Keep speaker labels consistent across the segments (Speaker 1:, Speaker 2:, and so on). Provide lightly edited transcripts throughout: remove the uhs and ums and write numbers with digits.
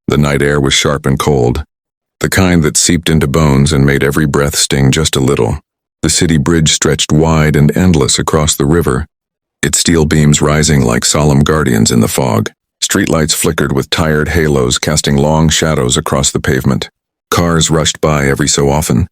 Speaker 1: The night air was sharp and cold, the kind that seeped into bones and made every breath sting just a little. The city bridge stretched wide and endless across the river, its steel beams rising like solemn guardians in the fog. Streetlights flickered with tired halos, casting long shadows across the pavement. Cars rushed by every so often,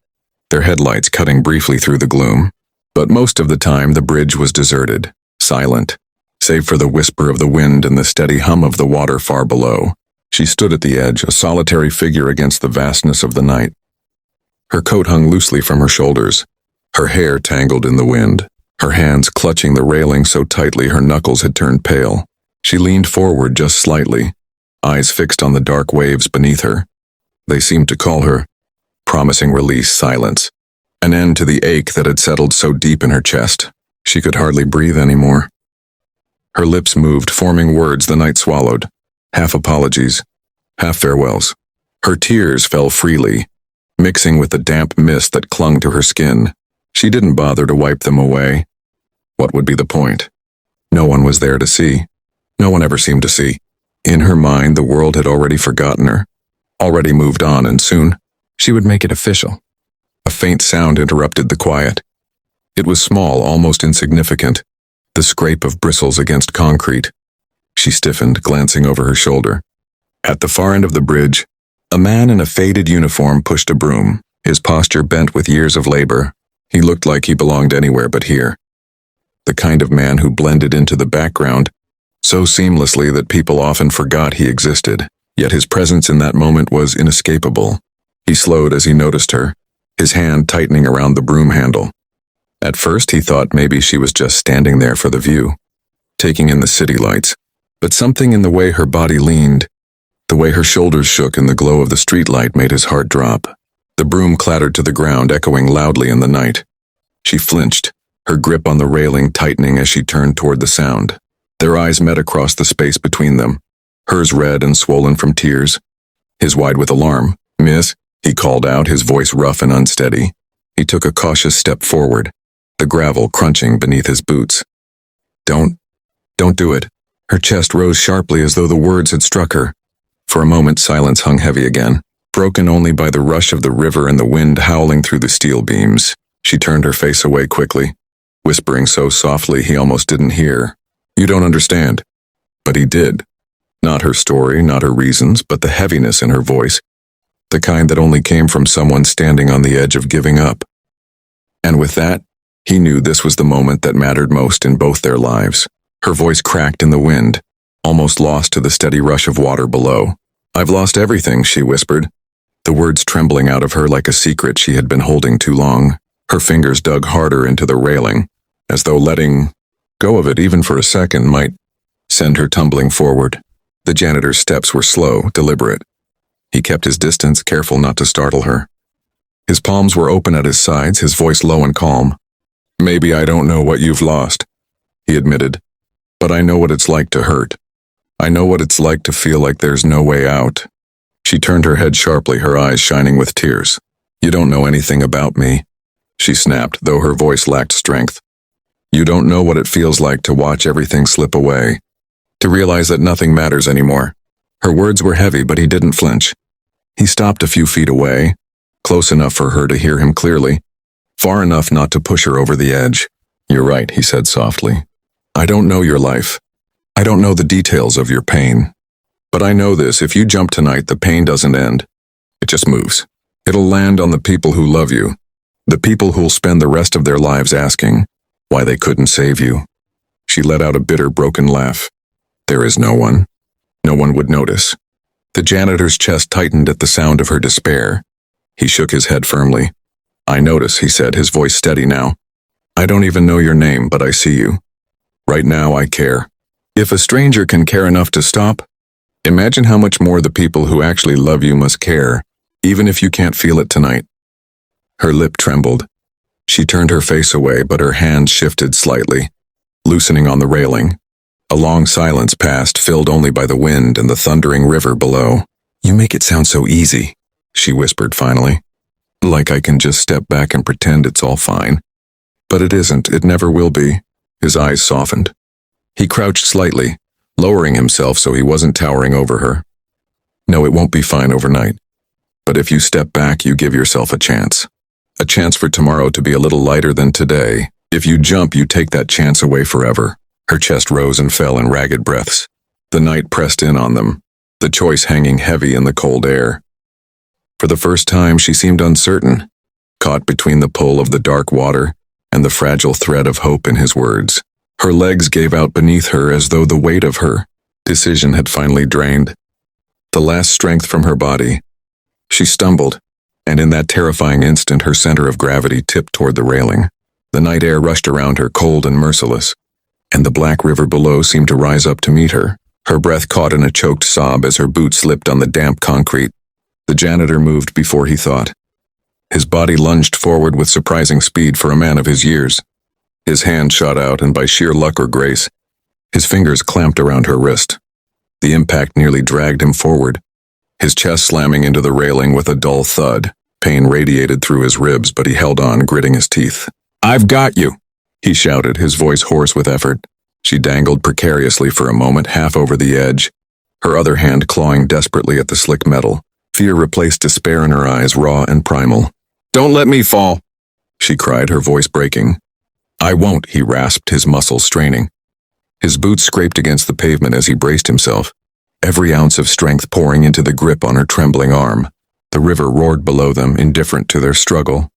Speaker 1: their headlights cutting briefly through the gloom. But most of the time the bridge was deserted, silent, save for the whisper of the wind and the steady hum of the water far below. She stood at the edge, a solitary figure against the vastness of the night. Her coat hung loosely from her shoulders, her hair tangled in the wind, her hands clutching the railing so tightly her knuckles had turned pale. She leaned forward just slightly, eyes fixed on the dark waves beneath her. They seemed to call her, promising release, silence, an end to the ache that had settled so deep in her chest. She could hardly breathe anymore. Her lips moved, forming words the night swallowed, half apologies, half farewells. Her tears fell freely, mixing with the damp mist that clung to her skin. She didn't bother to wipe them away. What would be the point? No one was there to see. No one ever seemed to see. In her mind, the world had already forgotten her, already moved on, and soon she would make it official. A faint sound interrupted the quiet. It was small, almost insignificant, the scrape of bristles against concrete. She stiffened, glancing over her shoulder. At the far end of the bridge, a man in a faded uniform pushed a broom, his posture bent with years of labor. He looked like he belonged anywhere but here. The kind of man who blended into the background so seamlessly that people often forgot he existed, yet his presence in that moment was inescapable. He slowed as he noticed her, his hand tightening around the broom handle. At first he thought maybe she was just standing there for the view, taking in the city lights, but something in the way her body leaned, the way her shoulders shook in the glow of the streetlight made his heart drop. The broom clattered to the ground, echoing loudly in the night. She flinched, her grip on the railing tightening as she turned toward the sound. Their eyes met across the space between them, hers red and swollen from tears, his wide with alarm. "Miss," he called out, his voice rough and unsteady. He took a cautious step forward, the gravel crunching beneath his boots. Don't do it." Her chest rose sharply as though the words had struck her. For a moment silence hung heavy again, broken only by the rush of the river and the wind howling through the steel beams. She turned her face away quickly, whispering so softly he almost didn't hear. "You don't understand." But he did. Not her story, not her reasons, but the heaviness in her voice, the kind that only came from someone standing on the edge of giving up. And with that, he knew this was the moment that mattered most in both their lives. Her voice cracked in the wind, almost lost to the steady rush of water below. "I've lost everything," she whispered, the words trembling out of her like a secret she had been holding too long. Her fingers dug harder into the railing, as though letting go of it even for a second might send her tumbling forward. The janitor's steps were slow, deliberate. He kept his distance, careful not to startle her. His palms were open at his sides, his voice low and calm. "Maybe I don't know what you've lost," he admitted, "but I know what it's like to hurt. I know what it's like to feel like there's no way out." She turned her head sharply, her eyes shining with tears. "You don't know anything about me," she snapped, though her voice lacked strength. "You don't know what it feels like to watch everything slip away, to realize that nothing matters anymore." Her words were heavy, but he didn't flinch. He stopped a few feet away, close enough for her to hear him clearly, far enough not to push her over the edge. "You're right," he said softly. "I don't know your life. I don't know the details of your pain. But I know this, if you jump tonight, the pain doesn't end. It just moves. It'll land on the people who love you, the people who'll spend the rest of their lives asking why they couldn't save you." She let out a bitter, broken laugh. "There is no one. No one would notice." The janitor's chest tightened at the sound of her despair. He shook his head firmly. "I notice," he said, his voice steady now. "I don't even know your name, but I see you. Right now I care. If a stranger can care enough to stop, imagine how much more the people who actually love you must care, even if you can't feel it tonight." Her lip trembled. She turned her face away, but her hands shifted slightly, loosening on the railing. A long silence passed, filled only by the wind and the thundering river below. "You make it sound so easy," she whispered finally. "Like I can just step back and pretend it's all fine. But it isn't, it never will be." His eyes softened. He crouched slightly, lowering himself so he wasn't towering over her. No, it won't be fine overnight. But if you step back, you give yourself a chance. A chance for tomorrow to be a little lighter than today. If you jump, you take that chance away forever." Her chest rose and fell in ragged breaths. The night pressed in on them, the choice hanging heavy in the cold air. For the first time, she seemed uncertain, caught between the pull of the dark water and the fragile thread of hope in his words. Her legs gave out beneath her as though the weight of her decision had finally drained the last strength from her body. She stumbled, and in that terrifying instant her center of gravity tipped toward the railing. The night air rushed around her, cold and merciless, and the black river below seemed to rise up to meet her. Her breath caught in a choked sob as her boot slipped on the damp concrete. The janitor moved before he thought. His body lunged forward with surprising speed for a man of his years. His hand shot out, and by sheer luck or grace, his fingers clamped around her wrist. The impact nearly dragged him forward, his chest slamming into the railing with a dull thud. Pain radiated through his ribs, but he held on, gritting his teeth. "I've got you," he shouted, his voice hoarse with effort. She dangled precariously for a moment, half over the edge, her other hand clawing desperately at the slick metal. Fear replaced despair in her eyes, raw and primal. "Don't let me fall," she cried, her voice breaking. "I won't," he rasped, his muscles straining. His boots scraped against the pavement as he braced himself, every ounce of strength pouring into the grip on her trembling arm. The river roared below them, indifferent to their struggle.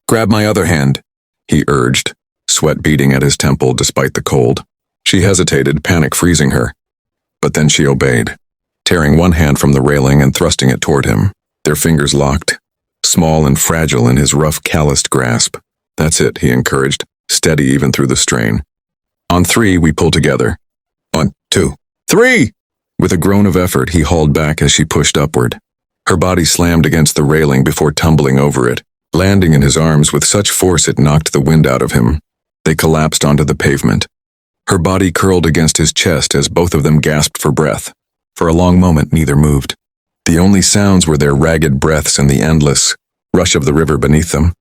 Speaker 1: "Grab my other hand," he urged, sweat beading at his temple despite the cold. She hesitated, panic freezing her. But then she obeyed, tearing one hand from the railing and thrusting it toward him. Their fingers locked, small and fragile in his rough, calloused grasp. "That's it," he encouraged, steady even through the strain. "On three, we pull together. 1, 2, 3! With a groan of effort, he hauled back as she pushed upward. Her body slammed against the railing before tumbling over it, landing in his arms with such force it knocked the wind out of him. They collapsed onto the pavement. Her body curled against his chest as both of them gasped for breath. For a long moment, neither moved. The only sounds were their ragged breaths and the endless rush of the river beneath them.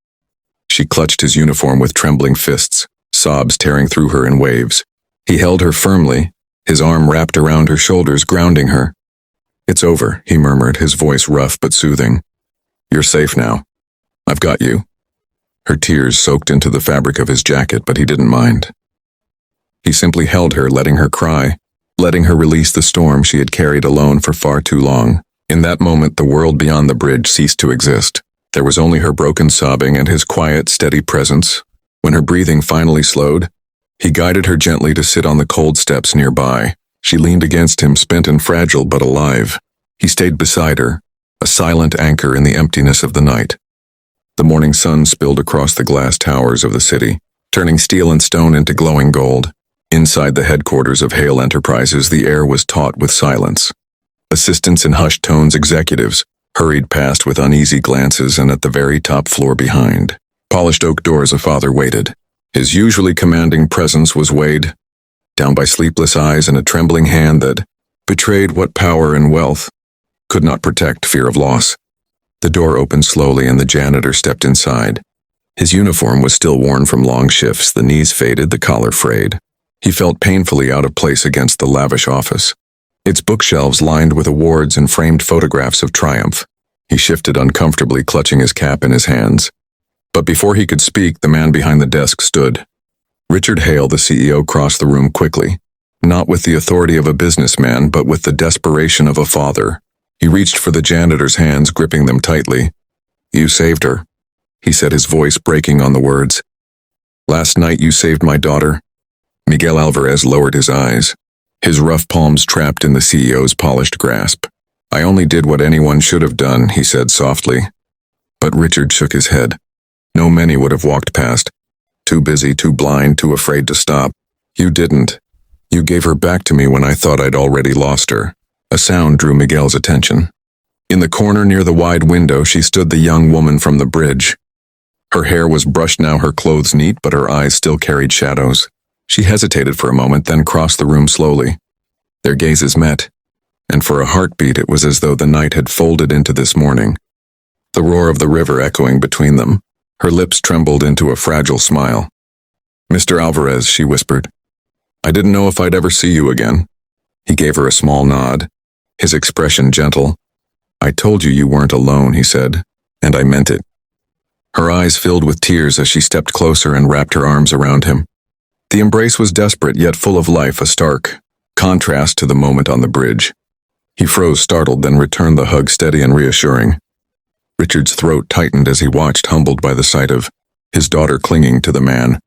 Speaker 1: She clutched his uniform with trembling fists, sobs tearing through her in waves. He held her firmly, his arm wrapped around her shoulders, grounding her. "It's over," he murmured, his voice rough but soothing. "You're safe now. I've got you." Her tears soaked into the fabric of his jacket, but he didn't mind. He simply held her, letting her cry, letting her release the storm she had carried alone for far too long. In that moment, the world beyond the bridge ceased to exist. There was only her broken sobbing and his quiet, steady presence. When her breathing finally slowed, he guided her gently to sit on the cold steps nearby. She leaned against him, spent and fragile but alive. He stayed beside her, a silent anchor in the emptiness of the night. The morning sun spilled across the glass towers of the city, turning steel and stone into glowing gold. Inside the headquarters of Hale Enterprises, the air was taut with silence. Assistants in hushed tones, executives, hurried past with uneasy glances, and at the very top floor behind, polished oak doors, a father waited. His usually commanding presence was weighed down by sleepless eyes and a trembling hand that betrayed what power and wealth could not protect: fear of loss. The door opened slowly and the janitor stepped inside. His uniform was still worn from long shifts, the knees faded, the collar frayed. He felt painfully out of place against the lavish office, its bookshelves lined with awards and framed photographs of triumph. He shifted uncomfortably, clutching his cap in his hands. But before he could speak, the man behind the desk stood. Richard Hale, the CEO, crossed the room quickly, not with the authority of a businessman, but with the desperation of a father. He reached for the janitor's hands, gripping them tightly. "You saved her," he said, his voice breaking on the words. "Last night you saved my daughter." Miguel Alvarez lowered his eyes, his rough palms trapped in the CEO's polished grasp. "I only did what anyone should have done," he said softly. But Richard shook his head. "No, many would have walked past. Too busy, too blind, too afraid to stop. You didn't. You gave her back to me when I thought I'd already lost her." A sound drew Miguel's attention. In the corner near the wide window, she stood, the young woman from the bridge. Her hair was brushed now, her clothes neat, but her eyes still carried shadows. She hesitated for a moment, then crossed the room slowly. Their gazes met, and for a heartbeat it was as though the night had folded into this morning, the roar of the river echoing between them. Her lips trembled into a fragile smile. "Mr. Alvarez," she whispered. "I didn't know if I'd ever see you again." He gave her a small nod, his expression gentle. "I told you you weren't alone," he said, "and I meant it." Her eyes filled with tears as she stepped closer and wrapped her arms around him. The embrace was desperate yet full of life, a stark contrast to the moment on the bridge. He froze startled, then returned the hug steady and reassuring. Richard's throat tightened as he watched, humbled by the sight of his daughter clinging to the man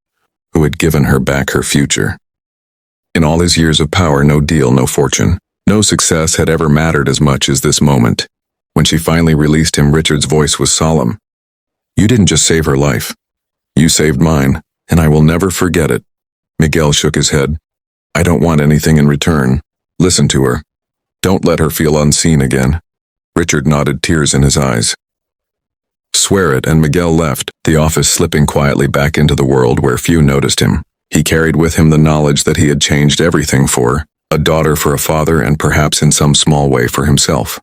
Speaker 1: who had given her back her future. In all his years of power, no deal, no fortune, no success had ever mattered as much as this moment. When she finally released him, Richard's voice was solemn. "You didn't just save her life. You saved mine, and I will never forget it." Miguel shook his head. "I don't want anything in return. Listen to her. Don't let her feel unseen again." Richard nodded, tears in his eyes. "Swear it," and Miguel left, the office slipping quietly back into the world where few noticed him. He carried with him the knowledge that he had changed everything for a daughter, for a father, and perhaps in some small way for himself.